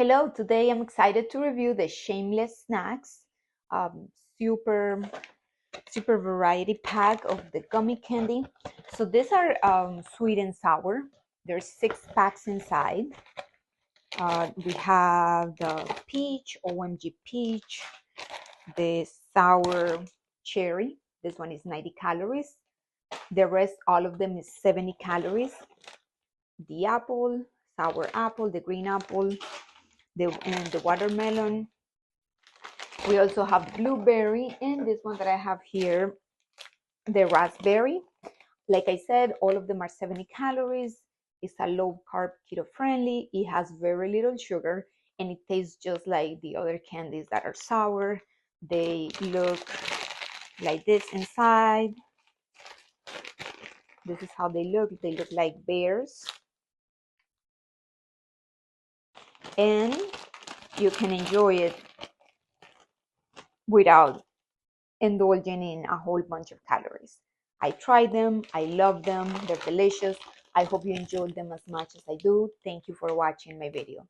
Hello, today I'm excited to review the Shameless Snacks super variety pack of the gummy candy. So these are sweet and sour. There's 6 packs inside. We have the peach, OMG peach, the sour cherry. This one is 90 calories. The rest, all of them, is 70 calories. The apple, sour apple, the green apple, and the watermelon. We also have blueberry, and this one that I have here, the raspberry. Like I said, all of them are 70 calories. It's a low carb, keto friendly. It has very little sugar, and it tastes just like the other candies that are sour. They look like this inside. This is how they look. They look like bears. And you can enjoy it without indulging in a whole bunch of calories. I tried them. I love them. They're delicious. I hope you enjoyed them as much as I do. Thank you for watching my video.